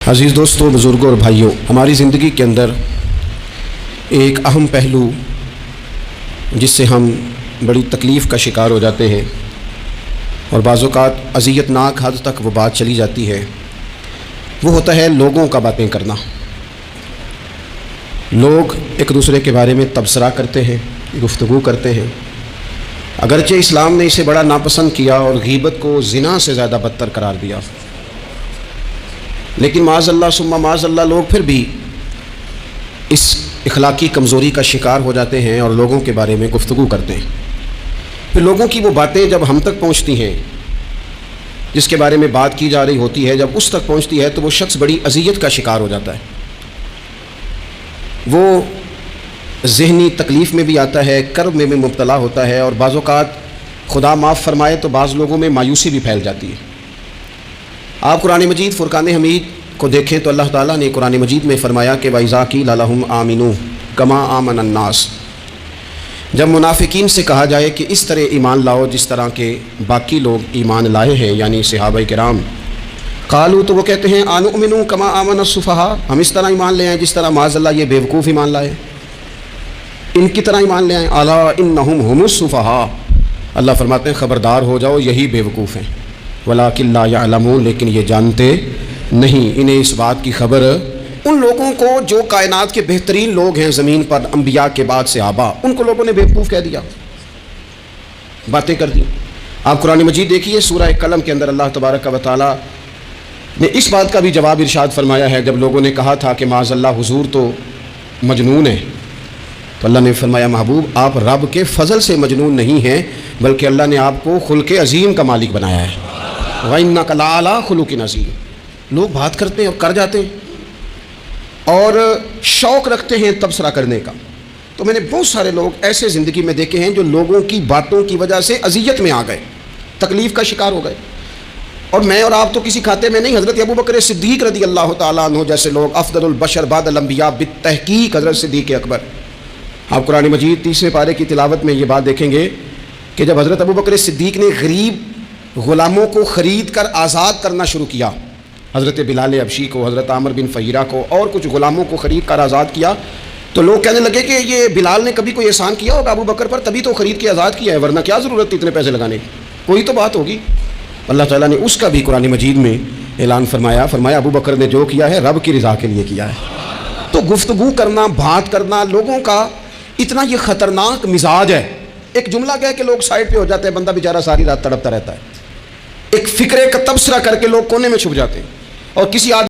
عزیز دوستوں، بزرگوں اور بھائیوں، ہماری زندگی کے اندر ایک اہم پہلو جس سے ہم بڑی تکلیف کا شکار ہو جاتے ہیں اور بعض اوقات اذیت ناک حد تک وہ بات چلی جاتی ہے، وہ ہوتا ہے لوگوں کا باتیں کرنا۔ لوگ ایک دوسرے کے بارے میں تبصرہ کرتے ہیں، گفتگو کرتے ہیں، اگرچہ اسلام نے اسے بڑا ناپسند کیا اور غیبت کو زنا سے زیادہ بدتر قرار دیا، لیکن معاذ اللہ ثم معاذ اللہ لوگ پھر بھی اس اخلاقی کمزوری کا شکار ہو جاتے ہیں اور لوگوں کے بارے میں گفتگو کرتے ہیں۔ پھر لوگوں کی وہ باتیں جب ہم تک پہنچتی ہیں، جس کے بارے میں بات کی جا رہی ہوتی ہے، جب اس تک پہنچتی ہے تو وہ شخص بڑی اذیت کا شکار ہو جاتا ہے، وہ ذہنی تکلیف میں بھی آتا ہے، کرب میں بھی مبتلا ہوتا ہے، اور بعض اوقات خدا معاف فرمائے تو بعض لوگوں میں مایوسی بھی پھیل جاتی ہے۔ آپ قرآن مجید فرقان حمید کو دیکھیں تو اللہ تعالیٰ نے قرآن مجید میں فرمایا کہ وَإِذَا قِيلَ لَهُمْ آمِنُوا كَمَا آمَنَ النَّاسُ، جب منافقین سے کہا جائے کہ اس طرح ایمان لاؤ جس طرح کے باقی لوگ ایمان لائے ہیں، یعنی صحابہ کرام، قالوا تو وہ کہتے ہیں آنؤمنوا كَمَا آمَنَ السُّفَهَاءُ، ہم اس طرح ایمان لے آئیں جس طرح معاذ اللہ یہ بیوقوف ایمان لائے، ان کی طرح ایمان لے آئیں۔ الا انہم هم السفہاء، اللہ فرماتے ہیں خبردار ہو جاؤ یہی بیوقوف ہیں، ولکن لا یعلمون، لیکن یہ جانتے نہیں، انہیں اس بات کی خبر۔ ان لوگوں کو جو کائنات کے بہترین لوگ ہیں زمین پر، انبیاء کے بعد صحابہ، ان کو لوگوں نے بیوقوف کہہ دیا، باتیں کر دی۔ آپ قرآن مجید دیکھیے سورہ قلم کے اندر اللہ تبارک و تعالی نے اس بات کا بھی جواب ارشاد فرمایا ہے، جب لوگوں نے کہا تھا کہ معاذ اللہ حضور تو مجنون ہے، تو اللہ نے فرمایا محبوب آپ رب کے فضل سے مجنون نہیں ہیں، بلکہ اللہ نے آپ کو خلق عظیم کا مالک بنایا ہے۔ وَإِنَّكَ لَعَلَىٰ خُلُقٍ عَظِيمٍ، لوگ بات کرتے ہیں اور کر جاتے ہیں اور شوق رکھتے ہیں تبصرہ کرنے کا۔ تو میں نے بہت سارے لوگ ایسے زندگی میں دیکھے ہیں جو لوگوں کی باتوں کی وجہ سے اذیت میں آ گئے، تکلیف کا شکار ہو گئے، اور میں اور آپ تو کسی کھاتے میں نہیں۔ حضرت ابوبکر صدیق رضی اللہ تعالیٰ عنہ جیسے لوگ، افضل البشر بعد الانبیاء بالتحقیق حضرت صدیق اکبر، آپ قرآن مجید 30ویں پارے کی تلاوت میں یہ بات دیکھیں گے کہ جب حضرت ابوبکر صدیق نے غریب غلاموں کو خرید کر آزاد کرنا شروع کیا، حضرت بلال حبشی کو، حضرت عامر بن فہیرہ کو اور کچھ غلاموں کو خرید کر آزاد کیا، تو لوگ کہنے لگے کہ یہ بلال نے کبھی کوئی احسان کیا ہوگا ابو بکر پر، تبھی تو خرید کے آزاد کیا ہے، ورنہ کیا ضرورت تھی اتنے پیسے لگانے کی، کوئی تو بات ہوگی۔ اللہ تعالیٰ نے اس کا بھی قرآن مجید میں اعلان فرمایا ابو بکر نے جو کیا ہے رب کی رضا کے لیے کیا ہے۔ تو گفتگو کرنا، بات کرنا، لوگوں کا اتنا یہ خطرناک مزاج ہے، ایک جملہ کہہ کہ لوگ سائڈ پہ ہو جاتے ہیں، بندہ بیچارہ ساری رات تڑپتا رہتا ہے، ایک فکرے کا تبصرہ کر کے لوگ کونے میں چھپ جاتے ہیں، اور کسی آدمی